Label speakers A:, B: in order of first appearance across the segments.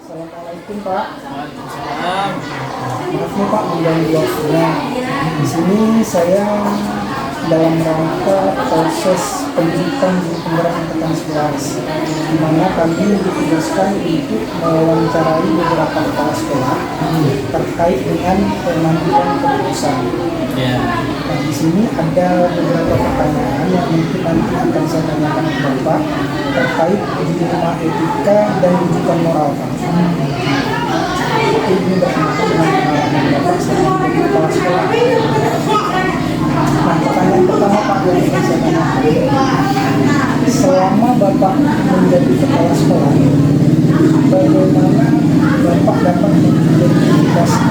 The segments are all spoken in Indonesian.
A: Assalamualaikum Pak.
B: Waalaikumsalam.
A: Maaf nih Pak mengganggu waktunya. Di sini saya dalam rangka proses pendidikan di penggerak angkatan 11, di mana kami ditugaskan untuk mewawancarai beberapa kepala sekolah terkait dengan pengambilan keputusan.
B: Ya.
A: Nah, di sini ada beberapa pertanyaan yang mungkin nanti akan saya tanyakan ke Bapak terkait dilema etika dan rujukan moral, Pak. Ini berkaitan dengan pengalaman Bapak sebagai kepala sekolah. Nah, pertanyaan pertama Pak yang ingin saya tanyakan, selama Bapak menjadi kepala sekolah, bagaimana Bapak dapat mengidentifikasi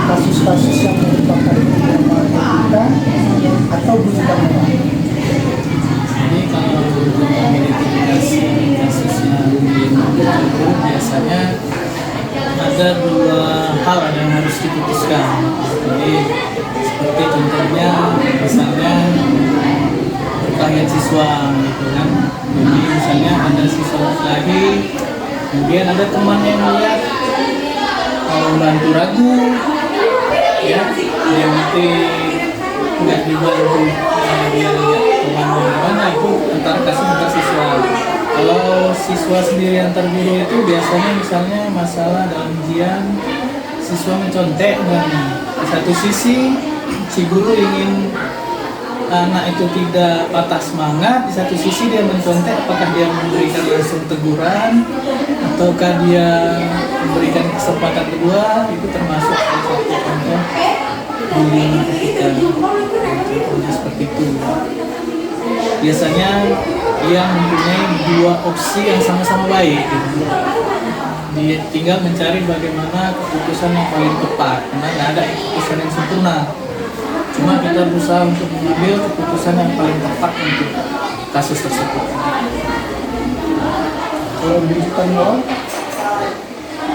A: kasus-kasus yang merupakan dilema etika atau rujukan moral?
B: Jadi kalau untuk mengidentifikasi kasus yang itu biasanya ada dua hal yang harus diputuskan. Jadi seperti contohnya misalnya perkelahian siswa gitu kan. Jadi misalnya ada siswa lagi, kemudian ada teman yang melihat bantu ragu, ya dia nanti nggak dibantu, dia lihat teman gimana, itu antar kasus antar siswa. Kalau siswa sendiri yang terguru itu biasanya misalnya masalah dalam ujian, siswa mencontek dan di satu sisi si guru ingin anak itu tidak patah semangat, di satu sisi dia mencontek, apakah dia memberikan langsung teguran ataukah dia memberikan kesempatan kedua, itu termasuk salah satu contoh bullying ketika contohnya seperti itu. Biasanya dia mempunyai dua opsi yang sama-sama baik gitu. Dia tinggal mencari bagaimana keputusan yang paling tepat, karena tidak ada keputusan yang sempurna. Cuma kita berusaha untuk mengambil keputusan yang paling tepat untuk kasus tersebut.
A: Kalau rujukan moral,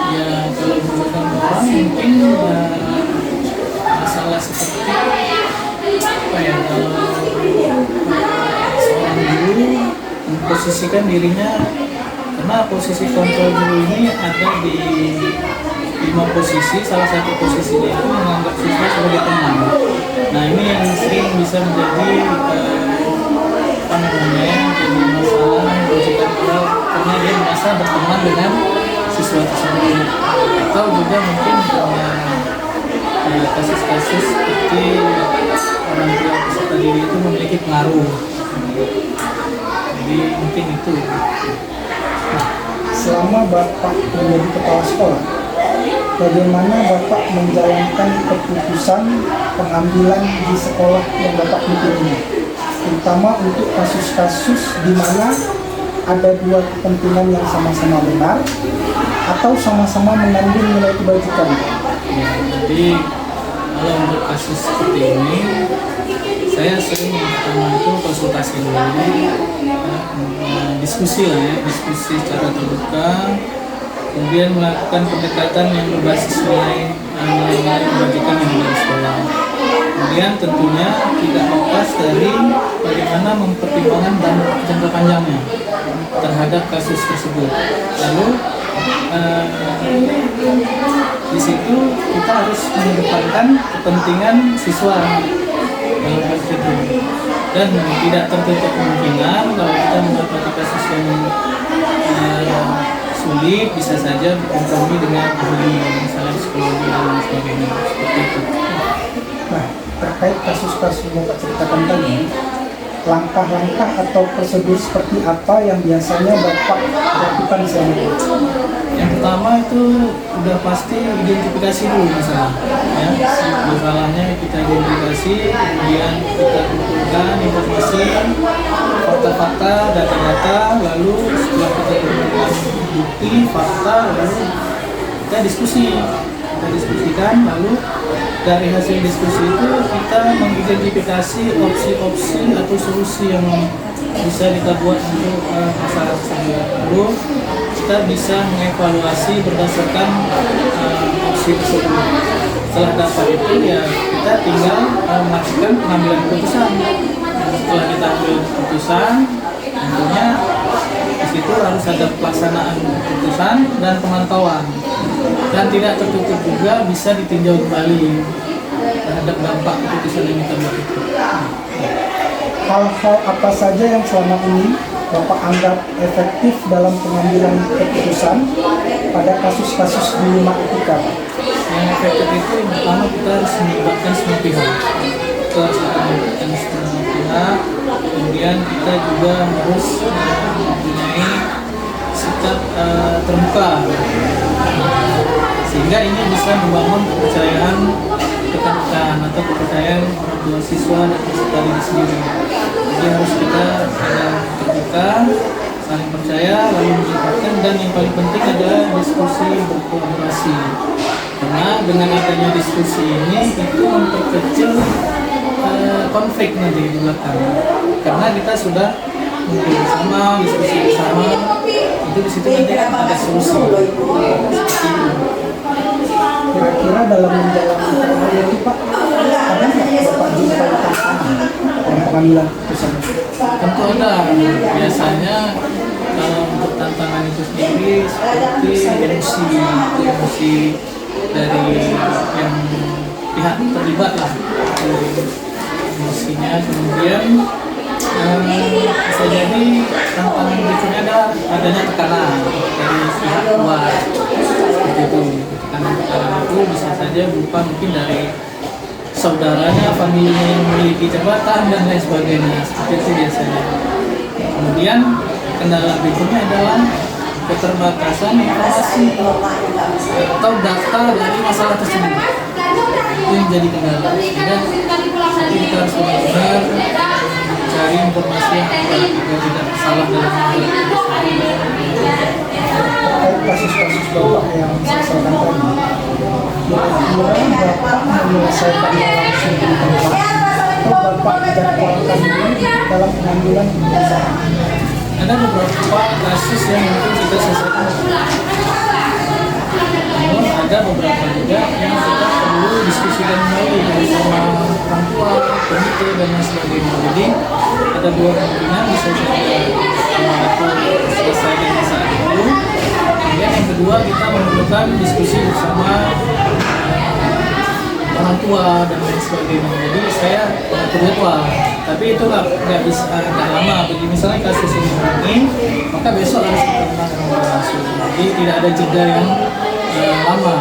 B: Ya kalau rujukan moral mungkin ya masalah seperti apa ya, kalau seorang guru memposisikan dirinya, karena posisi kontrol guru ini ada di 5 posisi, salah satu posisinya itu menganggap siswa sebagai teman. Nah ini yang sering bisa menjadi apa namanya, jadi masalah rujukan moral, karena dia merasa berteman dengan siswa tersebut, atau juga mungkin kasus-kasus seperti orang tua peserta didik itu memiliki pengaruh. Jadi mungkin itu.
A: selama Bapak menjadi kepala sekolah, bagaimana Bapak menjalankan keputusan pengambilan di sekolah yang Bapak pimpin ini, terutama untuk kasus-kasus di mana ada dua kepentingan yang sama-sama benar atau sama-sama mengandung nilai kebajikan.
B: Ya, jadi kalau untuk kasus seperti ini, saya sering yang pertama itu konsultasi dulu, diskusi lah ya, diskusi secara terbuka, kemudian melakukan pendekatan yang berbasis nilai kebajikan yang ada di sekolah. Kemudian tentunya tidak lepas dari bagaimana mempertimbangkan dampak jangka panjangnya terhadap kasus tersebut. Lalu di situ kita harus mengedepankan kepentingan siswa dalam kasus itu, dan tidak tertutup kemungkinan kalau kita mendapati kasus yang sulit, bisa saja berkompromi dengan ahli, misalnya psikologi dan lain sebagainya, seperti itu.
A: Nah, terkait kasus-kasus yang Bapak ceritakan tadi, langkah-langkah atau prosedur seperti apa yang biasanya Bapak lakukan selama ini?
B: Yang pertama itu udah pasti identifikasi dulu masalah, ya. Masalahnya kita identifikasi, kemudian kita kumpulkan informasi, fakta-fakta, data-data, lalu setelah kita kumpulkan bukti, fakta, lalu kita diskusikan, lalu dari hasil diskusi itu kita mengidentifikasi opsi-opsi atau solusi yang bisa kita buat untuk masalah tersebut. Lalu kita bisa mengevaluasi berdasarkan opsi tersebut. Setelah dapat itu ya kita tinggal melakukan pengambilan keputusan. Setelah kita ambil keputusan, tentunya di situ harus ada pelaksanaan keputusan dan pemantauan, dan tidak tertutup juga bisa ditinjau kembali terhadap dampak keputusan yang kita buat itu.
A: Hal-hal apa saja yang selama ini Bapak anggap efektif dalam pengambilan keputusan pada kasus-kasus di rumah etika?
B: Yang efektif itu yang pertama kita harus melibatkan semua pihak. Kita harus melibatkan semua pihak. Kemudian kita juga harus mempunyai sikap terbuka, sehingga ini bisa membangun kepercayaan rekan-rekan atau kepercayaan orang tua siswa dan peserta didik sendiri. Jadi harus kita terbuka, saling percaya, lalu melibatkan, dan yang paling penting adalah diskusi berkolaborasi. Karena dengan adanya diskusi ini itu memperkecil konflik nanti di belakang. Karena kita sudah ngobrol bersama, diskusi bersama, itu di situ nanti ada solusi.
A: Kira-kira dalam menjalankan pengambilan itu Pak, ada nggak Bapak jumpai tantangan dalam pengambilan keputusan?
B: Tentu ada. Biasanya kalau untuk tantangan itu sendiri seperti emosi dari yang pihak terlibat lah, emosinya. Kemudian bisa jadi tantangan berikutnya adanya tekanan dari pihak luar, seperti itu. Tekanan itu bisa saja berupa mungkin dari saudaranya, familinya yang memiliki jabatan dan lain sebagainya, seperti itu biasanya. Kemudian kendala berikutnya adalah keterbatasan informasi atau data dari masalah tersebut. Itu yang jadi kendala. Sehingga kita harus benar-benar mencari informasi yang akurat agar tidak salah dalam mengambil keputusan.
A: Terkait kasus-kasus Bapak yang selesaikan tadi, kira-kira Bapak menyelesaikannya langsung di tempat atau Bapak jadwalkan dulu dalam pengambilan keputusan?
B: Ada beberapa kasus yang mungkin kita selesaikan, namun ada beberapa juga yang kita perlu diskusikan kembali bersama orang tua, komite, dan lain sebagainya. Jadi ada dua kemungkinan, bisa saja satu selesaikan saat itu. Kemudian yang kedua, kita memerlukan diskusi bersama orang tua dan lain sebagainya. Jadi saya mengatur jadwal, tapi itu nggak bisa agak lama. Bagi misalnya kasus ini, maka besok harus ketemu orang langsung. Jadi tidak ada jeda yang lama,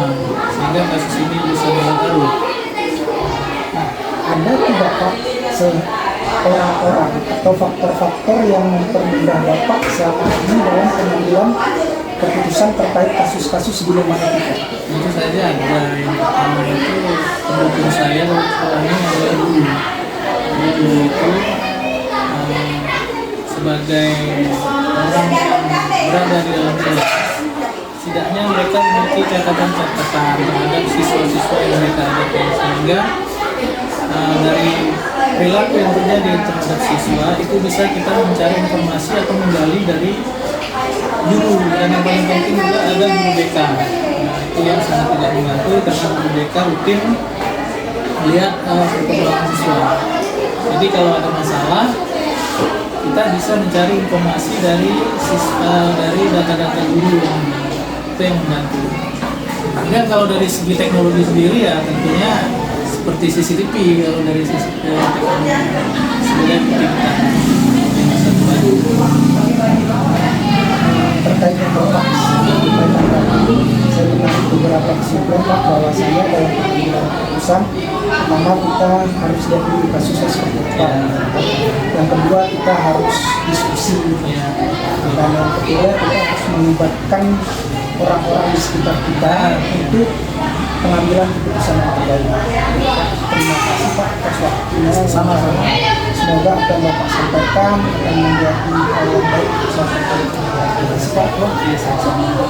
B: sehingga kasus ini bisa berlarut.
A: Nah, ada tidak Pak orang-orang atau faktor-faktor yang mempermudah Bapak selama ini dalam pengambilan keputusan terkait kasus-kasus di rumah etika?
B: Tentu saja ada. Yang pertama itu pendukung saya orangnya adalah dulu itu sebagai orang yang berada di dalam kelas, setidaknya mereka memiliki catatan-catatan terhadap siswa-siswa yang mereka hadapi, sehingga dari perilaku yang terjadi terhadap siswa itu bisa kita mencari informasi atau menggali dari guru. Dan yang paling penting juga ada guru BK. Itu yang sangat tidak membantu, karena guru BK rutin melihat perkembangan siswa. Jadi kalau ada masalah, kita bisa mencari informasi dari data-data guru. Itu yang membantu. Kemudian kalau dari segi teknologi sendiri ya tentunya seperti CCTV. Kalau dari sisi teknologi sebagai kita yang bisa membantu.
A: Terkait dengan Bapak, saya menarik beberapa kesimpulan Pak bahwasanya dalam pengambilan keputusan, pertama kita harus lihat dulu kasusnya seperti apa. Yang kedua kita harus diskusi, dan yang ketiga kita harus melibatkan orang-orang di sekitar kita untuk pengambilan keputusan yang terbaik. Terima kasih Pak atas waktunya.
B: Sama-sama.
A: Semoga apa yang Bapak sampaikan akan menjadi hal yang baik. Terima kasih Pak.
B: Sama-sama.